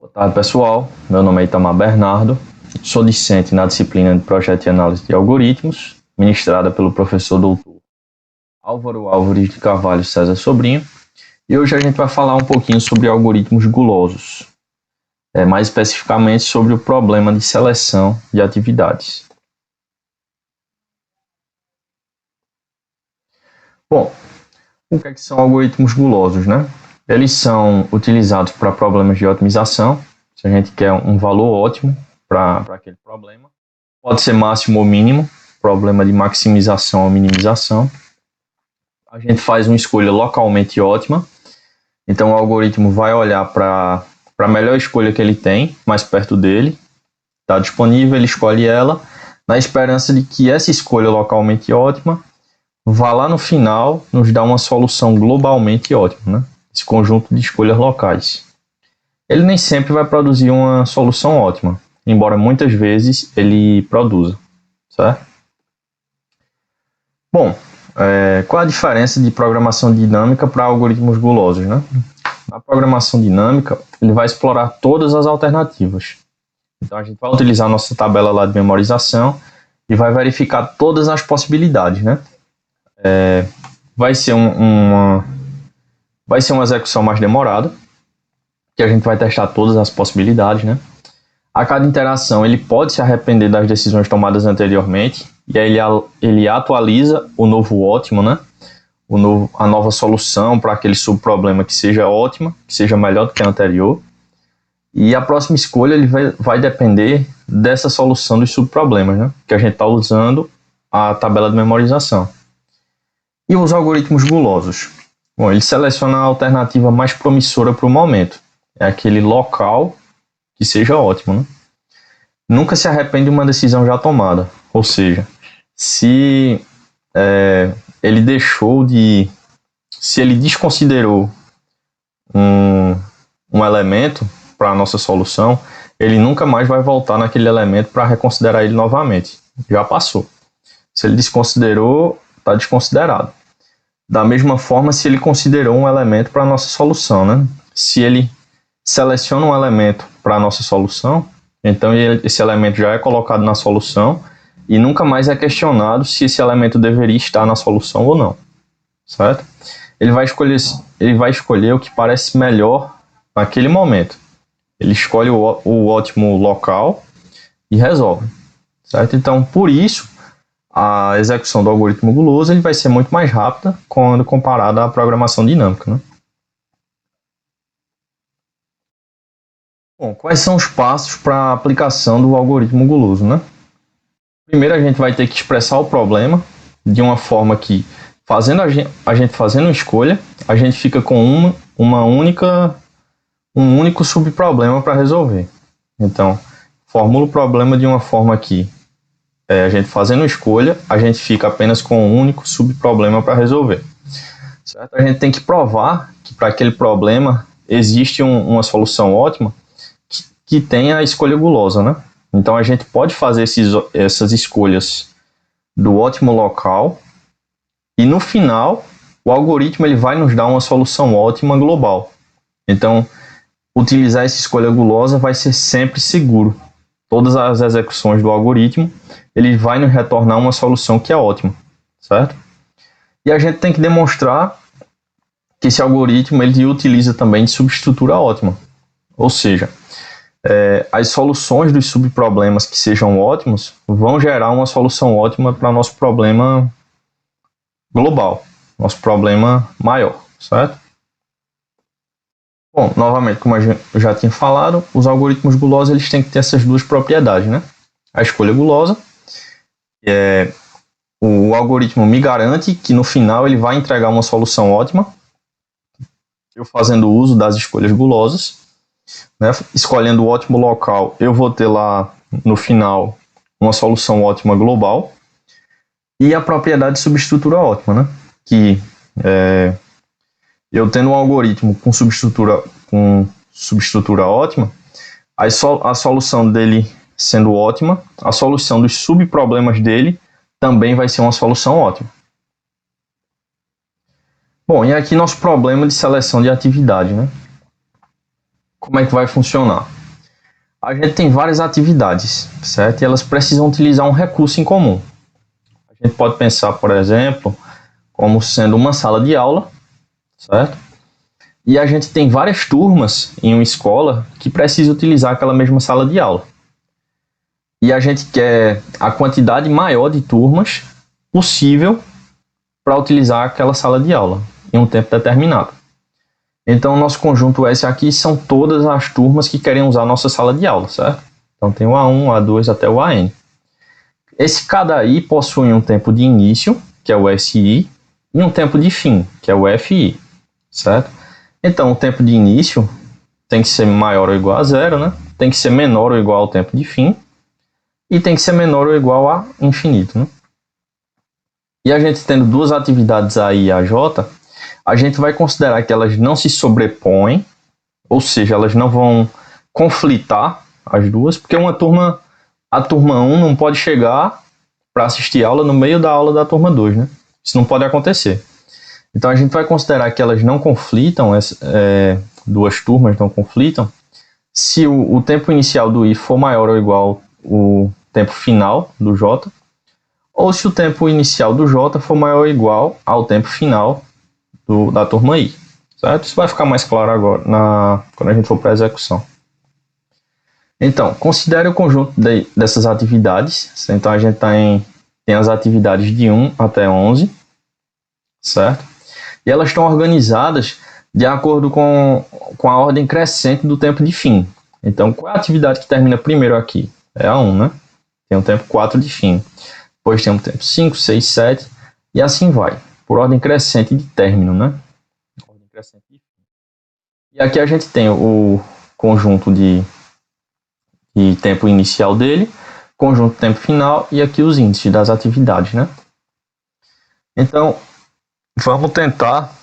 Boa tarde, pessoal. Meu nome é Itamar Bernardo, sou discente na disciplina de Projeto e Análise de Algoritmos, ministrada pelo professor doutor Álvaro Álvares de Carvalho César Sobrinho, e hoje a gente vai falar um pouquinho sobre algoritmos gulosos, mais especificamente sobre o problema de seleção de atividades. Bom, o que são algoritmos gulosos, né? Eles são utilizados para problemas de otimização, se a gente quer um valor ótimo para aquele problema. Pode ser máximo ou mínimo, problema de maximização ou minimização. A gente faz uma escolha localmente ótima, então o algoritmo vai olhar para a melhor escolha que ele tem, mais perto dele, está disponível, ele escolhe ela, na esperança de que essa escolha localmente ótima vá lá no final nos dar uma solução globalmente ótima, né? Esse conjunto de escolhas locais. Ele nem sempre vai produzir uma solução ótima, embora muitas vezes ele produza, certo? Bom, qual a diferença de programação dinâmica para algoritmos gulosos, né? Na programação dinâmica, ele vai explorar todas as alternativas. Então a gente vai utilizar a nossa tabela lá de memorização e vai verificar todas as possibilidades, né? Vai ser uma execução mais demorada, que a gente vai testar todas as possibilidades, né? A cada interação ele pode se arrepender das decisões tomadas anteriormente, e aí ele atualiza o novo ótimo, né? A nova solução para aquele subproblema que seja ótima, que seja melhor do que a anterior. E a próxima escolha ele vai depender dessa solução dos subproblemas, né? Que a gente está usando a tabela de memorização. E os algoritmos gulosos? Bom, ele seleciona a alternativa mais promissora para o momento. É aquele local que seja ótimo, né? Nunca se arrepende de uma decisão já tomada. Ou seja, se ele desconsiderou um elemento para a nossa solução, ele nunca mais vai voltar naquele elemento para reconsiderar ele novamente. Já passou. Se ele desconsiderou, está desconsiderado. Da mesma forma, se ele considerou um elemento para a nossa solução, né? Se ele seleciona um elemento para a nossa solução, então esse elemento já é colocado na solução e nunca mais é questionado se esse elemento deveria estar na solução ou não, certo? Ele vai escolher o que parece melhor naquele momento. Ele escolhe o ótimo local e resolve, certo? Então, por isso, a execução do algoritmo guloso ele vai ser muito mais rápida quando comparada à programação dinâmica, né? Bom, quais são os passos para a aplicação do algoritmo guloso, né? Primeiro a gente vai ter que expressar o problema de uma forma que, a gente fazendo uma escolha, a gente fica com um único subproblema para resolver. Então, formula o problema de uma forma que, a gente fazendo uma escolha, a gente fica apenas com um único subproblema para resolver. Certo? A gente tem que provar que para aquele problema existe uma solução ótima que tenha a escolha gulosa, né? Então a gente pode fazer essas escolhas do ótimo local e no final o algoritmo ele vai nos dar uma solução ótima global. Então utilizar essa escolha gulosa vai ser sempre seguro. Todas as execuções do algoritmo ele vai nos retornar uma solução que é ótima, certo? E a gente tem que demonstrar que esse algoritmo ele utiliza também de subestrutura ótima, ou seja, as soluções dos subproblemas que sejam ótimos vão gerar uma solução ótima para nosso problema global, nosso problema maior, certo? Bom, novamente, como eu já tinha falado, os algoritmos gulosos eles têm que ter essas duas propriedades, né? A escolha gulosa, o algoritmo me garante que no final ele vai entregar uma solução ótima, eu fazendo uso das escolhas gulosas, né? Escolhendo o ótimo local, eu vou ter lá no final uma solução ótima global, e a propriedade de subestrutura ótima, né? Que eu tendo um algoritmo com subestrutura ótima, a solução dele sendo ótima, a solução dos subproblemas dele também vai ser uma solução ótima. Bom, e aqui nosso problema de seleção de atividade, né? como é que vai funcionar? A gente tem várias atividades, certo? E elas precisam utilizar um recurso em comum. A gente pode pensar, por exemplo, como sendo uma sala de aula, certo? E a gente tem várias turmas em uma escola que precisam utilizar aquela mesma sala de aula. E a gente quer a quantidade maior de turmas possível para utilizar aquela sala de aula em um tempo determinado. Então, o nosso conjunto S aqui são todas as turmas que querem usar a nossa sala de aula, certo? Então, tem o A1, o A2 até o AN. Esse cada I possui um tempo de início, que é o SI, e um tempo de fim, que é o FI, certo? Então, o tempo de início tem que ser maior ou igual a zero, né? Tem que ser menor ou igual ao tempo de fim, e tem que ser menor ou igual a infinito, né? E a gente tendo duas atividades AI e AJ, a gente vai considerar que elas não se sobrepõem, ou seja, elas não vão conflitar as duas, porque a turma 1 não pode chegar para assistir aula no meio da aula da turma 2, né? Isso não pode acontecer. Então a gente vai considerar que elas não conflitam, duas turmas não conflitam, se o tempo inicial do I for maior ou igual ao tempo final do J, ou se o tempo inicial do J for maior ou igual ao tempo final da turma I, certo? Isso vai ficar mais claro agora quando a gente for para a execução. Então, considere o conjunto dessas atividades. Então, a gente tem as atividades de 1 até 11, certo? E elas estão organizadas de acordo com a ordem crescente do tempo de fim. Então, qual é a atividade que termina primeiro aqui? É a 1, né? Tem o tempo 4 de fim. Depois tem o tempo 5, 6, 7 e assim vai, por ordem crescente de término, né? Ordem crescente de fim. E aqui a gente tem o conjunto de tempo inicial dele, conjunto de tempo final e aqui os índices das atividades, né? Então, vamos tentar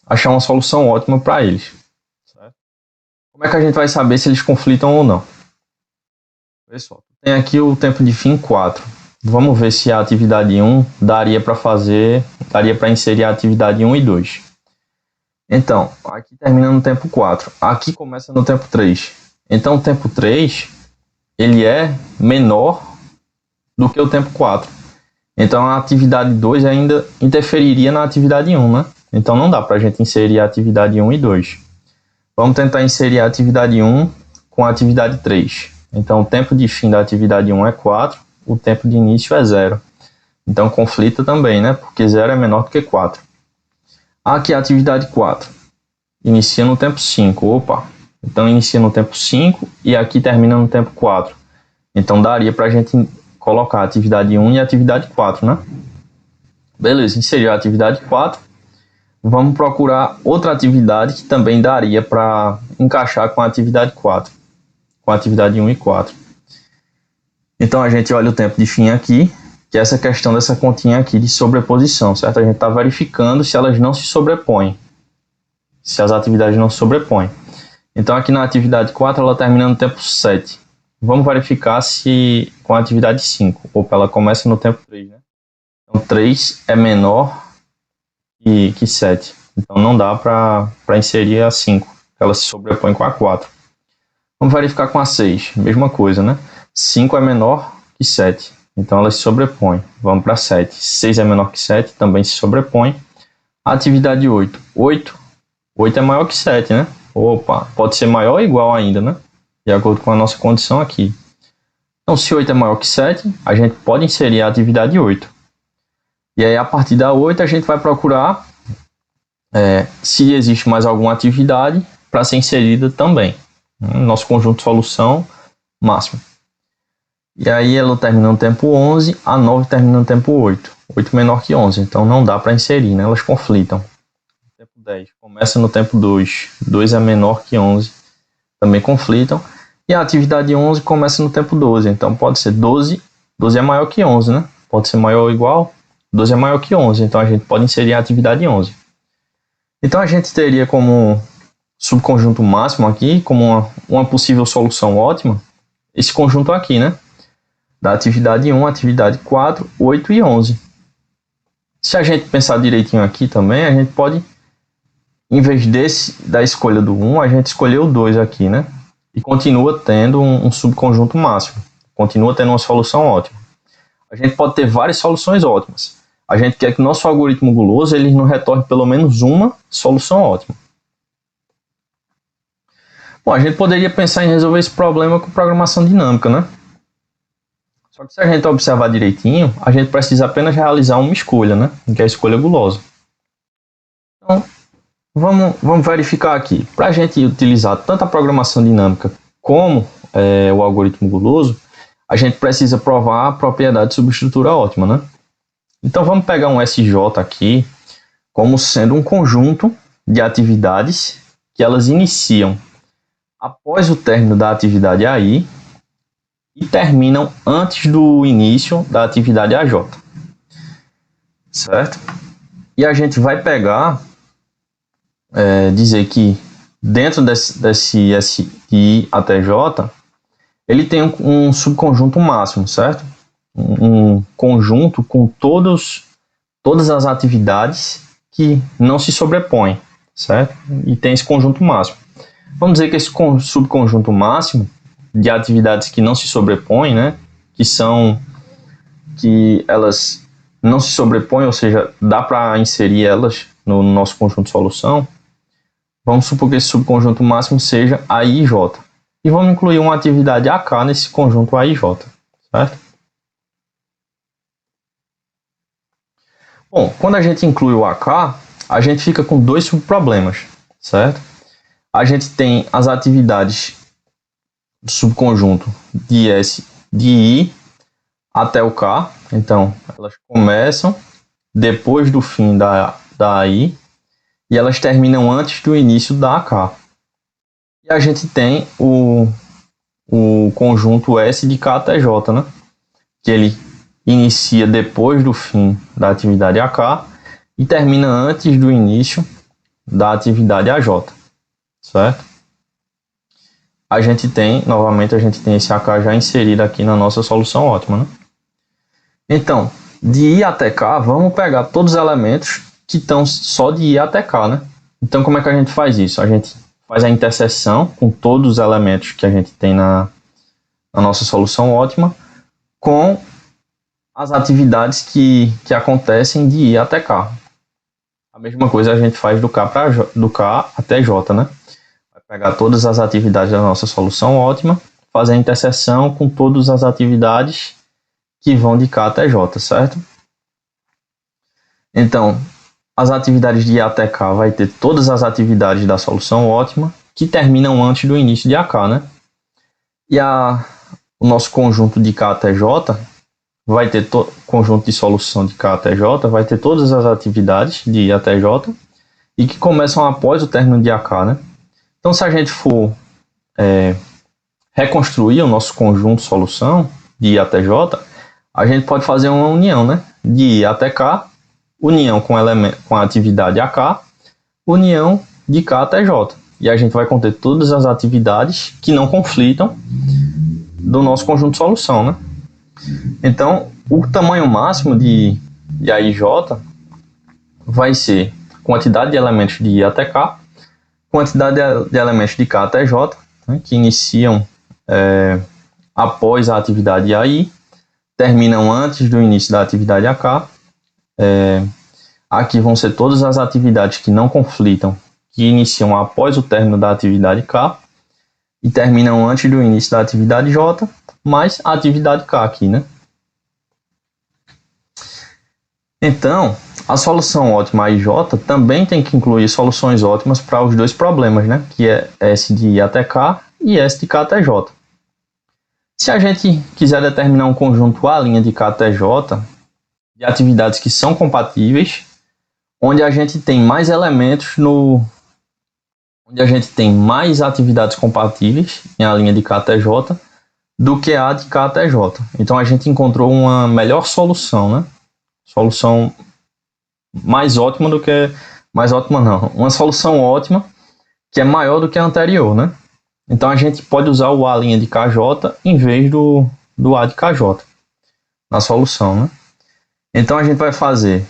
achar uma solução ótima para eles. Certo? Como é que a gente vai saber se eles conflitam ou não? Pessoal, tem aqui o tempo de fim 4. Vamos ver se a atividade 1 daria para inserir a atividade 1 e 2. Então, aqui termina no tempo 4. Aqui começa no tempo 3. Então, o tempo 3 ele é menor do que o tempo 4. Então, a atividade 2 ainda interferiria na atividade 1, né? Então, não dá para a gente inserir a atividade 1 e 2. Vamos tentar inserir a atividade 1 com a atividade 3. Então, o tempo de fim da atividade 1 é 4, o tempo de início é 0. Então, conflita também, né? Porque 0 é menor do que 4. Aqui a atividade 4. Inicia no tempo 5. Opa! Então, inicia no tempo 5 e aqui termina no tempo 4. Então, daria para a gente colocar a atividade 1 e a atividade 4, né? Beleza, inseriu a atividade 4. Vamos procurar outra atividade que também daria para encaixar com a atividade 4. Com a atividade 1 e 4. Então, a gente olha o tempo de fim aqui, que é essa questão dessa continha aqui de sobreposição, certo? A gente está verificando se elas não se sobrepõem. Se as atividades não se sobrepõem. Então, aqui na atividade 4, ela termina no tempo 7. Vamos verificar se com a atividade 5. Opa, ela começa no tempo 3, né? Então, 3 é menor que 7. Então, não dá para inserir a 5. Ela se sobrepõe com a 4. Vamos verificar com a 6. Mesma coisa, né? 5 é menor que 7. Então, ela se sobrepõe. Vamos para 7. 6 é menor que 7. Também se sobrepõe. A atividade 8. 8 é maior que 7, né? Opa, pode ser maior ou igual ainda, né? De acordo com a nossa condição aqui. Então, se 8 é maior que 7, a gente pode inserir a atividade 8. E aí, a partir da 8, a gente vai procurar se existe mais alguma atividade para ser inserida também. Nosso conjunto de solução máximo. E aí, ela termina no tempo 11, a 9 termina no tempo 8. 8 menor que 11, então não dá para inserir, né? Elas conflitam. Tempo 10 começa no tempo 2. 2 é menor que 11. Também conflitam. E a atividade 11 começa no tempo 12. Então pode ser 12. 12 é maior que 11, né? Pode ser maior ou igual. 12 é maior que 11. Então a gente pode inserir a atividade 11. Então a gente teria como subconjunto máximo aqui, como uma possível solução ótima, esse conjunto aqui, né? Da atividade 1, atividade 4, 8 e 11. Se a gente pensar direitinho aqui também, a gente pode em vez da escolha do 1, a gente escolheu o 2 aqui, né? E continua tendo um subconjunto máximo. Continua tendo uma solução ótima. A gente pode ter várias soluções ótimas. A gente quer que o nosso algoritmo guloso ele nos retorne pelo menos uma solução ótima. Bom, a gente poderia pensar em resolver esse problema com programação dinâmica, né? Só que se a gente observar direitinho, a gente precisa apenas realizar uma escolha, né? Que é a escolha gulosa. Então, vamos verificar aqui. Para a gente utilizar tanto a programação dinâmica como o algoritmo guloso, a gente precisa provar a propriedade de subestrutura ótima, né? Então vamos pegar um SJ aqui como sendo um conjunto de atividades que elas iniciam após o término da atividade AI e terminam antes do início da atividade AJ. Certo? E a gente vai pegar, dizer que dentro desse SI até J, ele tem um subconjunto máximo, certo? Um conjunto com todas as atividades que não se sobrepõem, certo? E tem esse conjunto máximo. Vamos dizer que esse subconjunto máximo de atividades que não se sobrepõem, né? Que elas não se sobrepõem, ou seja, dá para inserir elas no nosso conjunto de solução. Vamos supor que esse subconjunto máximo seja A, I e J. E vamos incluir uma atividade AK nesse conjunto A, I e J, certo? Bom, quando a gente inclui o AK, a gente fica com dois subproblemas, certo? A gente tem as atividades do subconjunto de S de I até o K, então elas começam depois do fim da AI e elas terminam antes do início da AK. E a gente tem o conjunto S de K até J, né? Que ele inicia depois do fim da atividade AK e termina antes do início da atividade AJ, certo? Novamente a gente tem esse AK já inserido aqui na nossa solução ótima, né? Então, de I até K, vamos pegar todos os elementos que estão só de I até K, né? Então, como é que a gente faz isso? A gente faz a interseção com todos os elementos que a gente tem na nossa solução ótima com as atividades que acontecem de I até K. A mesma coisa a gente faz do K até J, né? Vai pegar todas as atividades da nossa solução ótima, fazer a interseção com todas as atividades que vão de K até J, certo? Então, as atividades de I até K vai ter todas as atividades da solução ótima que terminam antes do início de AK, né? E o nosso conjunto de K até J vai ter conjunto de solução de K até J, vai ter todas as atividades de I até J e que começam após o término de AK, né? Então, se a gente for reconstruir o nosso conjunto de solução de I até J, a gente pode fazer uma união, né? De I até K, união com a atividade AK, união de K até J. E a gente vai conter todas as atividades que não conflitam do nosso conjunto de solução, né? Então, o tamanho máximo de A e J vai ser quantidade de elementos de I até K, quantidade de elementos de K até J, né, que iniciam após a atividade AI, terminam antes do início da atividade AK. Aqui vão ser todas as atividades que não conflitam, que iniciam após o término da atividade K e terminam antes do início da atividade J, mais a atividade K aqui, né? Então, a solução ótima AIJ também tem que incluir soluções ótimas para os dois problemas, né? Que é S de I até K e S de K até J. Se a gente quiser determinar um conjunto A' de K até J de atividades que são compatíveis, onde a gente tem mais elementos onde a gente tem mais atividades compatíveis em A' de K até J do que A de K até J. Então a gente encontrou uma melhor solução, né? Solução mais ótima do que... Mais ótima não. Uma solução ótima que é maior do que a anterior, né? Então a gente pode usar o A' de KJ em vez do A de KJ na solução, né? Então a gente vai fazer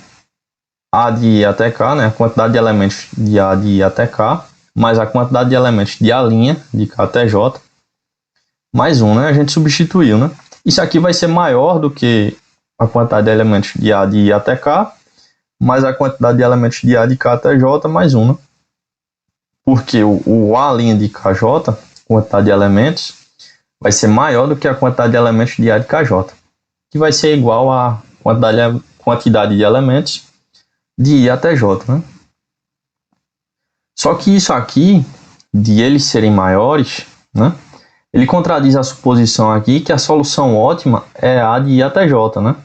A de I até K, né, a quantidade de elementos de A de I até K, mais a quantidade de elementos de A' de K até J, mais 1, né, a gente substituiu, né. Isso aqui vai ser maior do que a quantidade de elementos de A de I até K, mais a quantidade de elementos de A de K até J, mais 1, né. Porque o A' de KJ, quantidade de elementos, vai ser maior do que a quantidade de elementos de A de KJ, que vai ser igual à quantidade de elementos de I até J, né? Só que isso aqui, de eles serem maiores, né, ele contradiz a suposição aqui que a solução ótima é A de I até J, né?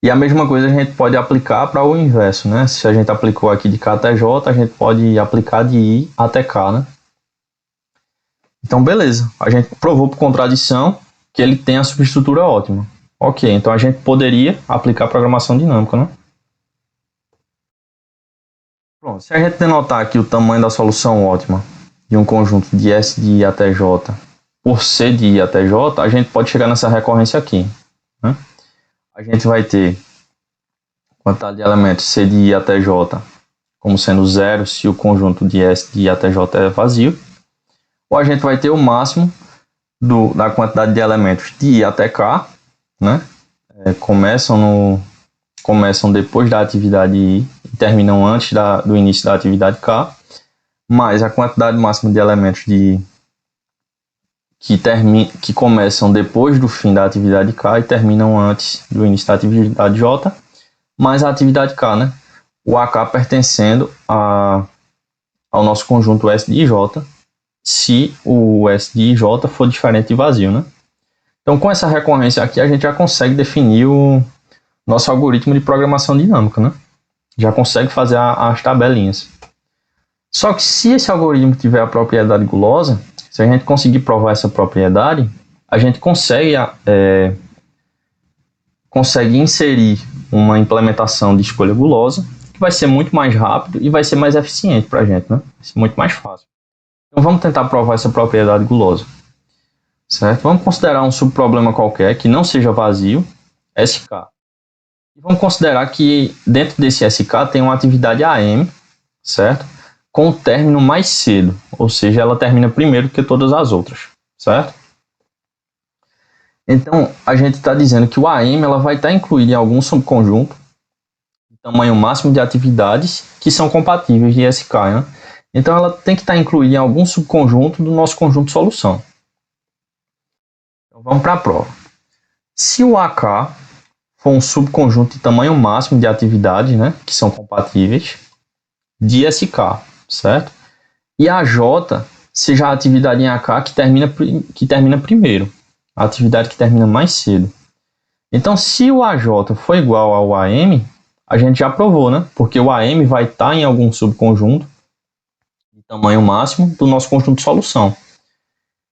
E a mesma coisa a gente pode aplicar para o inverso, né? Se a gente aplicou aqui de K até J, a gente pode aplicar de I até K, né? Então, beleza. A gente provou por contradição que ele tem a subestrutura ótima. Ok, então a gente poderia aplicar programação dinâmica, né? Pronto, se a gente denotar aqui o tamanho da solução ótima de um conjunto de S de I até J por C de I até J, a gente pode chegar nessa recorrência aqui, né? A gente vai ter quantidade de elementos C de I até J como sendo zero se o conjunto de S de I até J é vazio, ou a gente vai ter o máximo da quantidade de elementos de I até K, né? Começam depois da atividade I e terminam antes do início da atividade K, mais a quantidade máxima de elementos que começam depois do fim da atividade K e terminam antes do início da atividade J, mais a atividade K, né? O AK pertencendo ao nosso conjunto S de IJ, se o S de IJ for diferente de vazio, né? Então, com essa recorrência aqui, a gente já consegue definir o nosso algoritmo de programação dinâmica, né? Já consegue fazer as tabelinhas. Só que se esse algoritmo tiver a propriedade gulosa, se a gente conseguir provar essa propriedade, a gente consegue inserir uma implementação de escolha gulosa, que vai ser muito mais rápido e vai ser mais eficiente para a gente, né? Vai ser muito mais fácil. Então vamos tentar provar essa propriedade gulosa, certo? Vamos considerar um subproblema qualquer que não seja vazio, SK. E vamos considerar que dentro desse SK tem uma atividade AM, certo? Com o término mais cedo, ou seja, ela termina primeiro que todas as outras, certo? Então, a gente está dizendo que o AM ela vai estar incluída em algum subconjunto de tamanho máximo de atividades que são compatíveis de SK, né? Então, ela tem que estar incluída em algum subconjunto do nosso conjunto de solução. Então, vamos para a prova. Se o AK for um subconjunto de tamanho máximo de atividades, né, que são compatíveis, de SK, certo? E a J seja a atividade em AK que termina primeiro, a atividade que termina mais cedo. Então, se o AJ for igual ao AM, a gente já provou, né? Porque o AM vai estar em algum subconjunto de tamanho máximo do nosso conjunto de solução.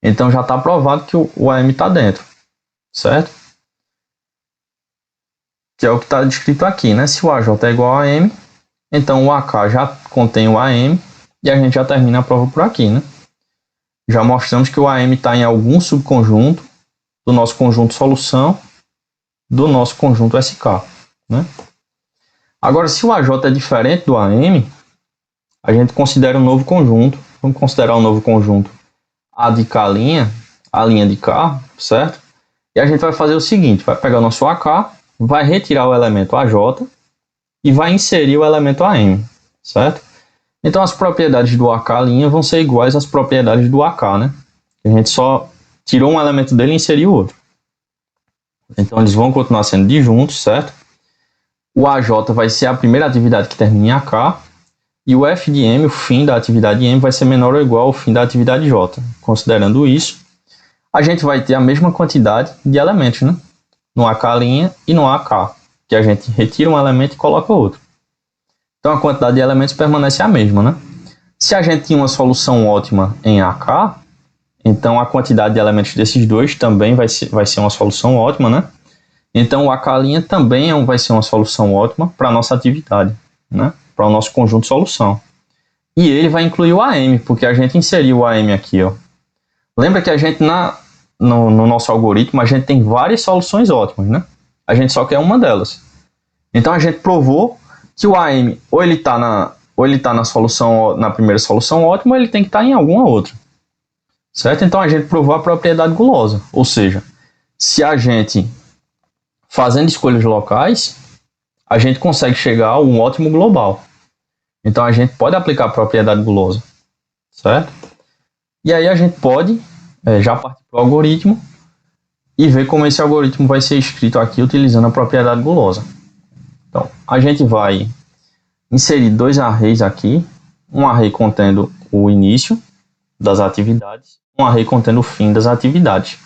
Então, já está provado que o AM está dentro, certo? Que é o que está descrito aqui, né? Se o AJ é igual ao AM, então o AK já contém o AM e a gente já termina a prova por aqui, né? Já mostramos que o AM está em algum subconjunto do nosso conjunto de solução do nosso conjunto SK, né? Agora, se o AJ é diferente do AM, a gente considera um novo conjunto. Vamos considerar um novo conjunto A de K', A' de K, certo? E a gente vai fazer o seguinte, vai pegar o nosso AK, vai retirar o elemento AJ e vai inserir o elemento AM, certo? Então, as propriedades do AK' vão ser iguais às propriedades do AK, né? A gente só tirou um elemento dele e inseriu o outro. Então, eles vão continuar sendo disjuntos, certo? O AJ vai ser a primeira atividade que termina em AK, e o F de M, o fim da atividade M, vai ser menor ou igual ao fim da atividade J. Considerando isso, a gente vai ter a mesma quantidade de elementos, né? No AK' e no AK, que a gente retira um elemento e coloca outro. Então, a quantidade de elementos permanece a mesma, né? Se a gente tinha uma solução ótima em AK, então a quantidade de elementos desses dois também vai ser uma solução ótima, né? Então, o AK' também vai ser uma solução ótima para a nossa atividade, né? Para o nosso conjunto de solução. E ele vai incluir o AM, porque a gente inseriu o AM aqui, ó. Lembra que a gente, no nosso algoritmo, a gente tem várias soluções ótimas, né? A gente só quer uma delas. Então a gente provou que o AM ou ele está na solução, na primeira solução ótima, ou ele tem que estar em alguma outra. Certo? Então a gente provou a propriedade gulosa. Ou seja, se a gente, fazendo escolhas locais, a gente consegue chegar a um ótimo global. Então a gente pode aplicar a propriedade gulosa. Certo? E aí a gente pode já partir para o algoritmo e ver como esse algoritmo vai ser escrito aqui utilizando a propriedade gulosa. Então, a gente vai inserir dois arrays aqui, um array contendo o início das atividades, um array contendo o fim das atividades.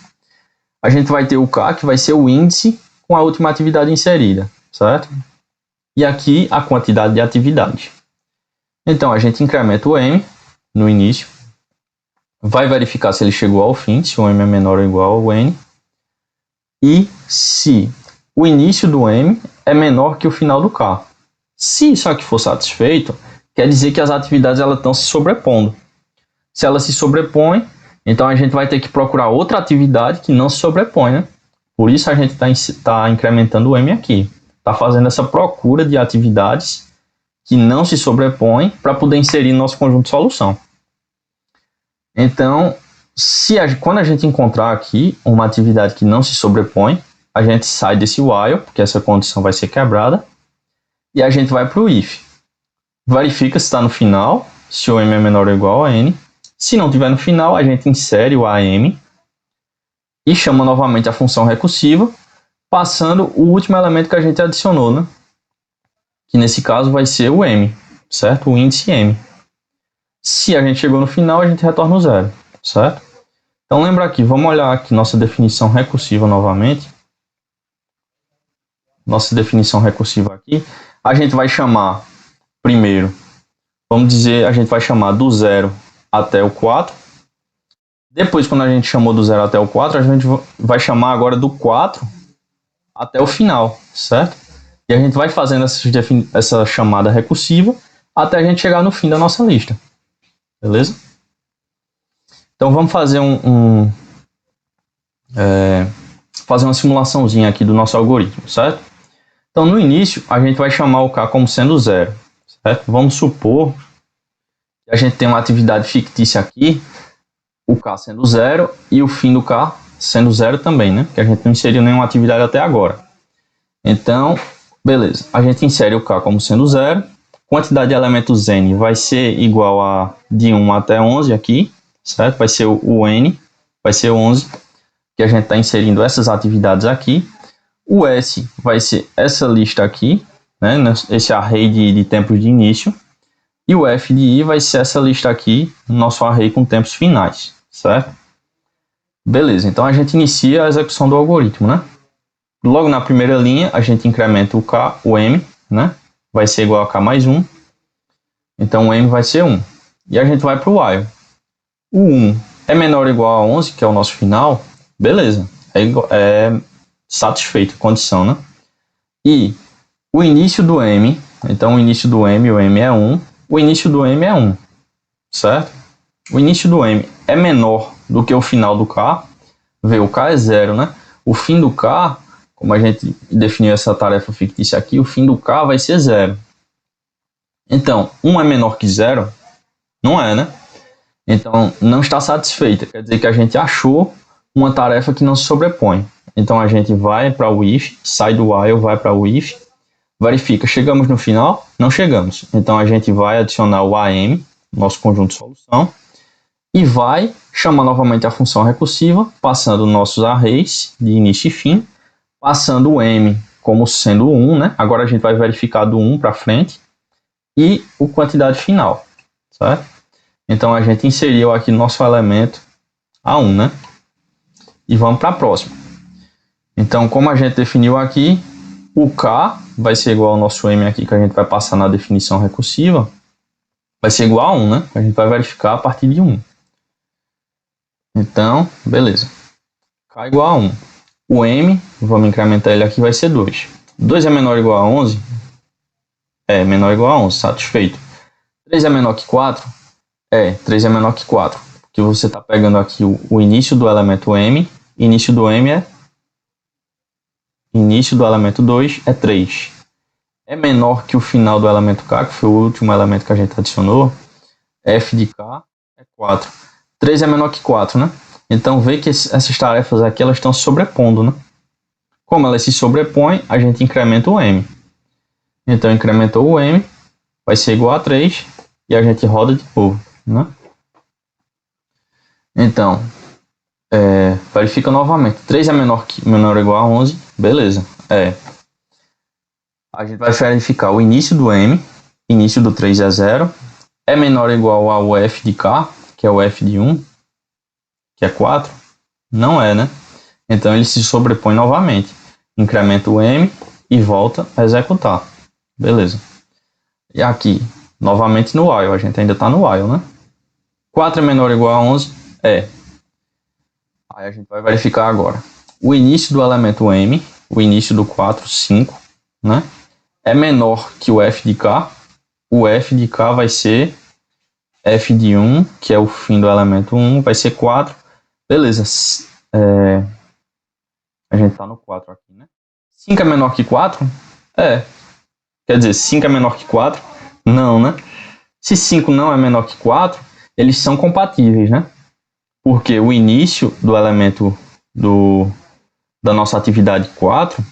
A gente vai ter o K, que vai ser o índice com a última atividade inserida, certo? E aqui a quantidade de atividades. Então, a gente incrementa o M no início, vai verificar se ele chegou ao fim, se o M é menor ou igual ao N, e se o início do M é menor que o final do K. Se isso aqui for satisfeito, quer dizer que as atividades elas estão se sobrepondo. Se elas se sobrepõem, então a gente vai ter que procurar outra atividade que não se sobrepõe, né? Por isso a gente está incrementando o M aqui. Está fazendo essa procura de atividades que não se sobrepõem para poder inserir no nosso conjunto de solução. Então, quando a gente encontrar aqui uma atividade que não se sobrepõe, a gente sai desse while, porque essa condição vai ser quebrada, e a gente vai para o if. Verifica se está no final, se o M é menor ou igual a N. Se não tiver no final, a gente insere o AM e chama novamente a função recursiva, passando o último elemento que a gente adicionou, né? Que nesse caso vai ser o M, certo? O índice M. Se a gente chegou no final, a gente retorna o zero, certo? Então lembra aqui, vamos olhar aqui nossa definição recursiva novamente. Nossa definição recursiva aqui, a gente vai chamar primeiro, vamos dizer, a gente vai chamar do 0 até o 4. Depois, quando a gente chamou do 0 até o 4, a gente vai chamar agora do 4 até o final, certo? E a gente vai fazendo essa chamada recursiva até a gente chegar no fim da nossa lista. Beleza? Então vamos fazer fazer uma simulaçãozinha aqui do nosso algoritmo, certo? Então no início a gente vai chamar o K como sendo 0, certo? Vamos supor que a gente tem uma atividade fictícia aqui, o K sendo 0 e o fim do K sendo 0 também, né? Porque a gente não inseriu nenhuma atividade até agora. Então, beleza. A gente insere o K como sendo 0. Quantidade de elementos N vai ser igual a de 1 até 11 aqui, certo? Vai ser o N, vai ser 11, que a gente está inserindo essas atividades aqui. O S vai ser essa lista aqui, né? Esse array de tempos de início. E o F de I vai ser essa lista aqui, nosso array com tempos finais, certo? Beleza, então a gente inicia a execução do algoritmo, né? Logo na primeira linha, a gente incrementa o M, né? Vai ser igual a K mais 1. Então o M vai ser 1. E a gente vai para o while. O 1 é menor ou igual a 11, que é o nosso final. Beleza, é satisfeito a condição, né? E o início do M, então o início do M, o M é 1. O início do M é 1, certo? O início do M é menor do que o final do K. Vê, o K é 0, né? O fim do K, como a gente definiu essa tarefa fictícia aqui, o fim do K vai ser 0. Então, 1 é menor que 0? Não é, né? Então, não está satisfeita. Quer dizer que a gente achou uma tarefa que não se sobrepõe. Então, a gente vai para o if, sai do while, vai para o if, verifica, chegamos no final? Não chegamos. Então, a gente vai adicionar o AM, nosso conjunto de solução, e vai chamar novamente a função recursiva, passando nossos arrays de início e fim, passando o M como sendo 1, né? Agora a gente vai verificar do 1 para frente, e a quantidade final, certo? Então, a gente inseriu aqui nosso elemento A1, né? E vamos para a próxima. Então, como a gente definiu aqui, o K vai ser igual ao nosso M aqui, que a gente vai passar na definição recursiva, vai ser igual a 1, né? A gente vai verificar a partir de 1. Então, beleza. K igual a 1. O M, vamos incrementar ele aqui, vai ser 2. 2 é menor ou igual a 11? É menor ou igual a 11, satisfeito. 3 é menor que 4? 3 é menor que 4. Porque você está pegando aqui o início do elemento M, início do M é... Início do elemento 2 é 3. é menor que o final do elemento K, que foi o último elemento que a gente adicionou, f de K é 4. 3 é menor que 4, né? Então, vê que essas tarefas aqui, elas estão se sobrepondo, né? Como elas se sobrepõem, a gente incrementa o M. Então, incrementou o M, vai ser igual a 3, e a gente roda de novo, né? Então, verifica novamente. 3 é menor ou igual a 11, beleza. A gente vai verificar o início do M, início do 3 é 0, é menor ou igual ao F de K, que é o F de 1, que é 4, não é, né? Então ele se sobrepõe novamente, incrementa o M e volta a executar, beleza. E aqui, novamente no while, a gente ainda está no while, né? 4 é menor ou igual a 11, Aí a gente vai verificar agora. O início do elemento M, o início do 4, 5, né? É menor que o F de K. O F de K vai ser F de 1, que é o fim do elemento 1, vai ser 4. Beleza. A gente está no 4 aqui, né? 5 é menor que 4? Quer dizer, 5 é menor que 4? Não, né? Se 5 não é menor que 4, eles são compatíveis, né? Porque o início do elemento da nossa atividade 4,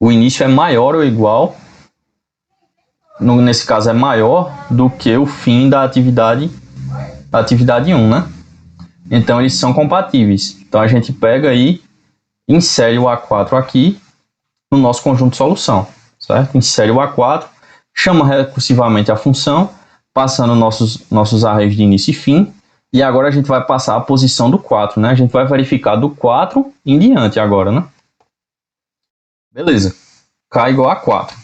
o início é maior ou igual, nesse caso é maior do que o fim da atividade 1, né? Então eles são compatíveis. Então a gente pega e insere o A4 aqui no nosso conjunto de solução, certo? Insere o A4, chama recursivamente a função, passando nossos arrays de início e fim, e agora a gente vai passar a posição do 4, né? A gente vai verificar do 4 em diante agora, né? Beleza. K igual a 4.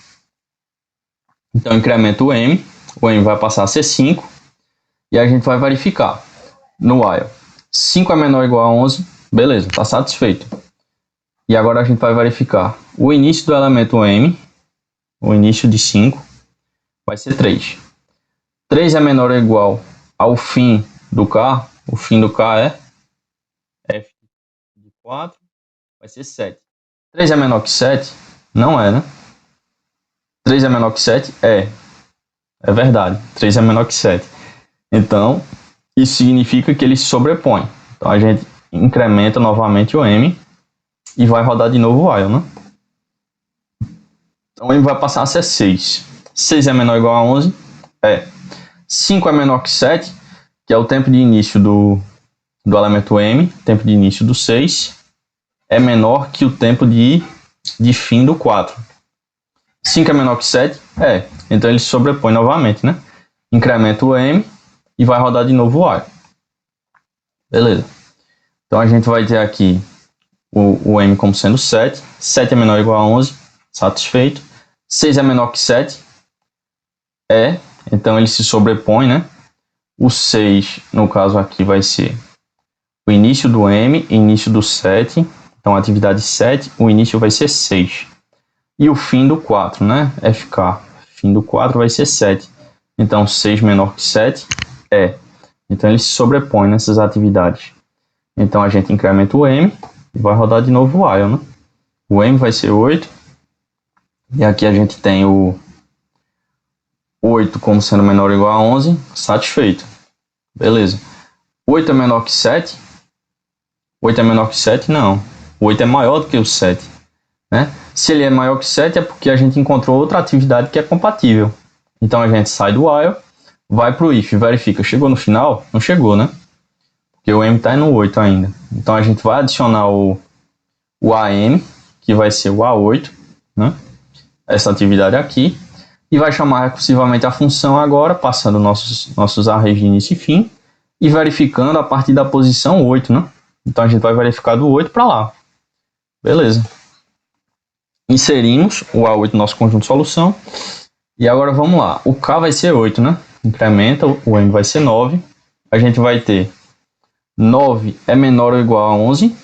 Então incrementa o M vai passar a ser 5, e a gente vai verificar no while. 5 é menor ou igual a 11, beleza, está satisfeito. E agora a gente vai verificar o início do elemento M, o início de 5, vai ser 3. 3 é menor ou igual ao fim do K, o fim do K é F de 4, vai ser 7. 3 é menor que 7? Não é, né? 3 é menor que 7? É verdade, 3 é menor que 7. Então, isso significa que ele se sobrepõe. Então a gente incrementa novamente o M e vai rodar de novo o while, né? Então o M vai passar a ser 6. 6 é menor ou igual a 11? 5 é menor que 7, que é o tempo de início do elemento M, tempo de início do 6, é menor que o tempo de fim do 4. 5 é menor que 7? Então ele se sobrepõe novamente, né? Incrementa o M e vai rodar de novo o while. Beleza. Então a gente vai ter aqui o M como sendo 7. 7 é menor ou igual a 11, satisfeito. 6 é menor que 7? Então ele se sobrepõe, né? O 6, no caso aqui, vai ser o início do M, início do 7. Então, atividade 7, o início vai ser 6. E o fim do 4, né? FK. Fim do 4 vai ser 7. Então, 6 menor que 7 Então, ele se sobrepõe nessas atividades. Então, a gente incrementa o M e vai rodar de novo o while, né? O M vai ser 8. E aqui a gente tem o 8 como sendo menor ou igual a 11, satisfeito. Beleza. 8 é menor que 7? 8 é menor que 7? Não. O 8 é maior do que o 7. Né? Se ele é maior que 7 é porque a gente encontrou outra atividade que é compatível. Então a gente sai do while, vai para o if, verifica. Chegou no final? Não chegou, né? Porque o M está no 8 ainda. Então a gente vai adicionar o AM, que vai ser o A8, né? Essa atividade aqui. E vai chamar recursivamente a função agora, passando nossos arrays de início e fim, e verificando a partir da posição 8, né? Então a gente vai verificar do 8 para lá. Beleza. Inserimos o A8 no nosso conjunto de solução. E agora vamos lá. O K vai ser 8, né? Incrementa, o M vai ser 9. A gente vai ter 9 é menor ou igual a 11?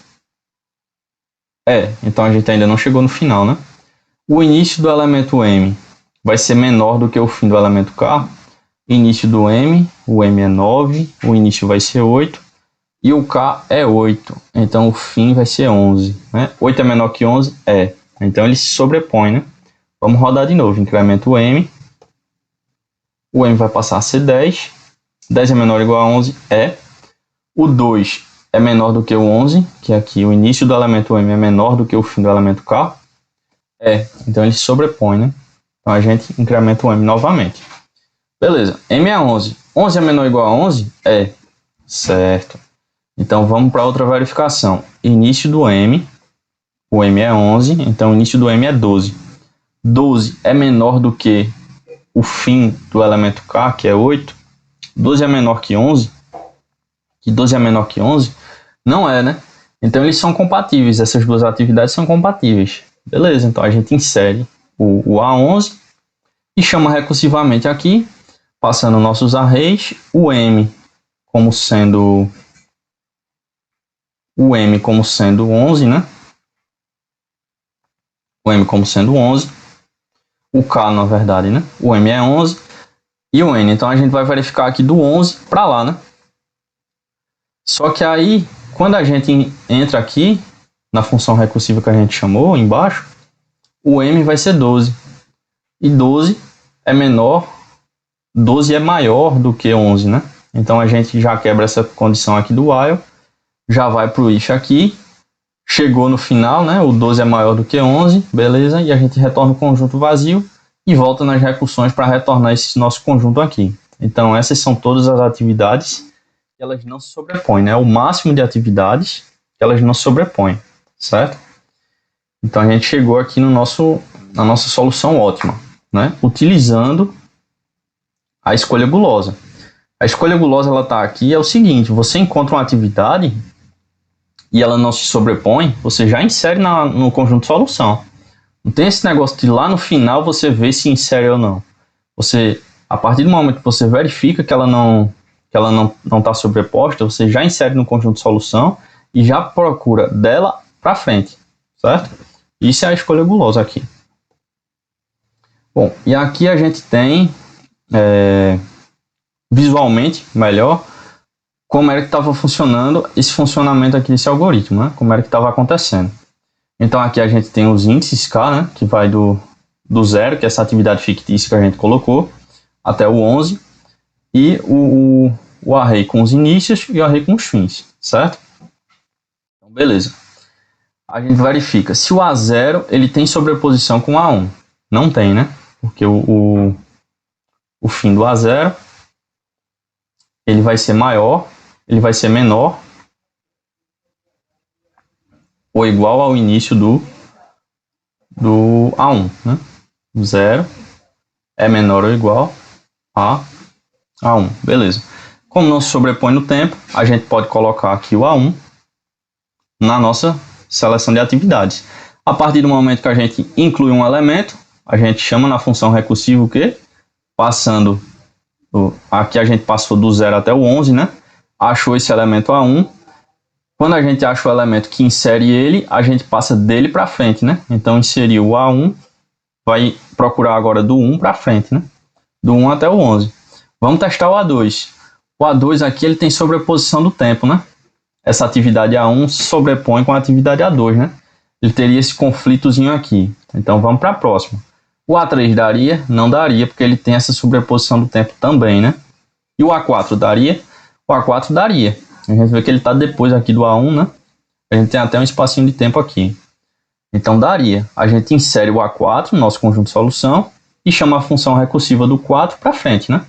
Então a gente ainda não chegou no final, né? O início do elemento M vai ser menor do que o fim do elemento K. Início do M, o M é 9, o início vai ser 8, e o K é 8, então o fim vai ser 11. Né? 8 é menor que 11? Então ele se sobrepõe, né? Vamos rodar de novo. Incremento o M. O M vai passar a ser 10. 10 é menor ou igual a 11? É. O 2 é menor do que o 11, que aqui o início do elemento M é menor do que o fim do elemento K. É. Então ele se sobrepõe, né? Então a gente incrementa o M novamente. Beleza. M é 11. 11 é menor ou igual a 11? É. Certo. Então vamos para outra verificação. Início do M. O M é 11, então o início do M é 12. 12 é menor do que o fim do elemento K, que é 8. 12 é menor que 11. Que 12 é menor que 11? Não é, né? Então eles são compatíveis, essas duas atividades são compatíveis. Beleza, então a gente insere o A11 e chama recursivamente aqui, passando nossos arrays, o M como sendo 11, né? O M como sendo 11. O K, na verdade, né? O M é 11 e o N. Então a gente vai verificar aqui do 11 para lá, né? Só que aí, quando a gente entra aqui na função recursiva que a gente chamou embaixo, o M vai ser 12. E 12 é maior do que 11, né? Então a gente já quebra essa condição aqui do while, já vai para o if aqui, chegou no final, né? O 12 é maior do que 11, beleza? E a gente retorna o conjunto vazio e volta nas recursões para retornar esse nosso conjunto aqui. Então essas são todas as atividades que elas não se sobrepõem, né? O máximo de atividades que elas não se sobrepõem, certo? Então a gente chegou aqui na nossa solução ótima, né? Utilizando a escolha gulosa. A escolha gulosa, ela está aqui, é o seguinte: você encontra uma atividade e ela não se sobrepõe, você já insere no conjunto de solução. Não tem esse negócio de lá no final você ver se insere ou não. Você, a partir do momento que você verifica que ela não está sobreposta, você já insere no conjunto de solução e já procura dela para frente, certo? Isso é a escolha gulosa aqui. Bom, e aqui a gente tem visualmente melhor como era que estava funcionando esse funcionamento aqui desse algoritmo, né? Como era que estava acontecendo. Então aqui a gente tem os índices K, né? Que vai do 0, que é essa atividade fictícia que a gente colocou, até o 11, e o array com os inícios e o array com os fins, certo? Então, beleza. A gente verifica se o A0 ele tem sobreposição com o A1. Não tem, né? Porque o fim do A0 ele vai ser menor ou igual ao início do A1, né? 0 é menor ou igual a A1, beleza. Como não se sobrepõe no tempo, a gente pode colocar aqui o A1 na nossa seleção de atividades. A partir do momento que a gente inclui um elemento, a gente chama na função recursiva o quê? Passando, aqui a gente passou do 0 até o 11, né? Achou esse elemento A1. Quando a gente acha o elemento que insere ele, a gente passa dele para frente, né? Então inseriu o A1, vai procurar agora do 1 para frente, né? Do 1 até o 11. Vamos testar o A2. O A2 aqui ele tem sobreposição do tempo, né? Essa atividade A1 se sobrepõe com a atividade A2, né? Ele teria esse conflitozinho aqui. Então vamos para a próxima. O A3 daria? Não daria, porque ele tem essa sobreposição do tempo também, né? E o A4 daria? O A4 daria. A gente vê que ele está depois aqui do A1, né? A gente tem até um espacinho de tempo aqui. Então daria. A gente insere o A4 no nosso conjunto de solução e chama a função recursiva do 4 para frente, né?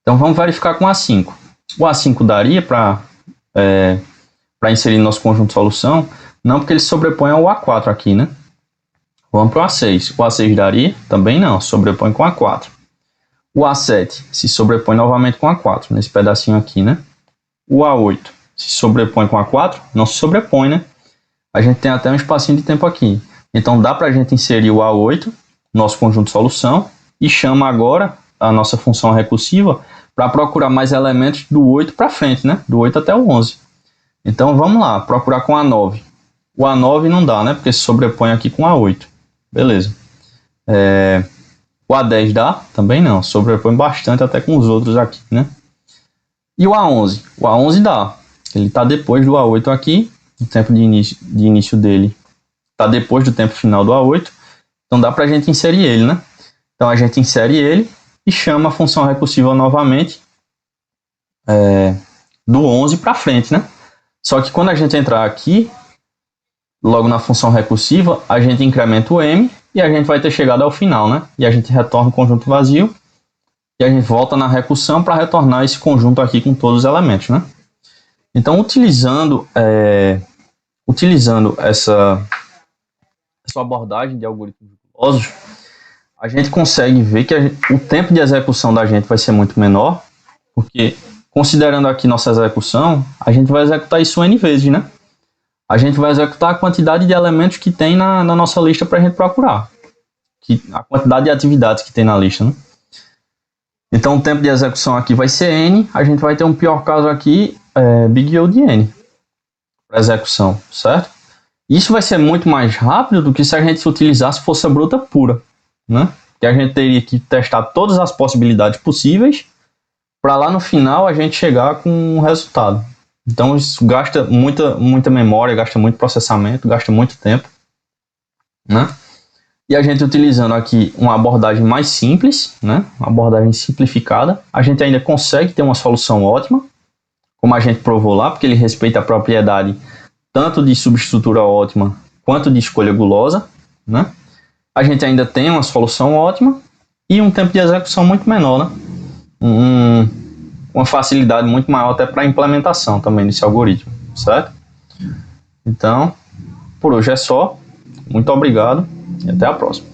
Então vamos verificar com o A5. O A5 daria para inserir no nosso conjunto de solução? Não, porque ele sobrepõe ao A4 aqui, né? Vamos para o A6. O A6 daria? Também não, sobrepõe com o A4. O A7 se sobrepõe novamente com o A4, nesse pedacinho aqui, né? O A8 se sobrepõe com o A4? Não se sobrepõe, né? A gente tem até um espacinho de tempo aqui. Então dá para a gente inserir o A8, nosso conjunto de solução, e chama agora a nossa função recursiva para procurar mais elementos do 8 para frente, né? Do 8 até o 11. Então vamos lá, procurar com o A9. O A9 não dá, né? Porque se sobrepõe aqui com o A8. Beleza. O A10 dá? Também não. Sobrepõe bastante até com os outros aqui, né? E o A11? O A11 dá. Ele está depois do A8 aqui. O tempo de início dele está depois do tempo final do A8. Então dá para a gente inserir ele, né? Então a gente insere ele e chama a função recursiva novamente do 11 para frente, né? Só que quando a gente entrar aqui, logo na função recursiva, a gente incrementa o m e a gente vai ter chegado ao final, né? E a gente retorna o conjunto vazio e a gente volta na recursão para retornar esse conjunto aqui com todos os elementos, né? Então, utilizando essa abordagem de algoritmos gulosos, a gente consegue ver que o tempo de execução da gente vai ser muito menor, porque, considerando aqui nossa execução, a gente vai executar isso N vezes, né? A gente vai executar a quantidade de elementos que tem na nossa lista para a gente procurar, a quantidade de atividades que tem na lista, né? Então, o tempo de execução aqui vai ser N, a gente vai ter um pior caso aqui, big O de N, para execução, certo? Isso vai ser muito mais rápido do que se a gente utilizasse força bruta pura, né? Que a gente teria que testar todas as possibilidades possíveis para lá no final a gente chegar com um resultado. Então isso gasta muita memória, gasta muito processamento, gasta muito tempo, né? E a gente utilizando aqui uma abordagem mais simples, né? Uma abordagem simplificada, a gente ainda consegue ter uma solução ótima, como a gente provou lá, porque ele respeita a propriedade tanto de subestrutura ótima quanto de escolha gulosa, né? A gente ainda tem uma solução ótima e um tempo de execução muito menor, né? Uma facilidade muito maior até para a implementação também desse algoritmo, certo? Então, por hoje é só. Muito obrigado e até a próxima.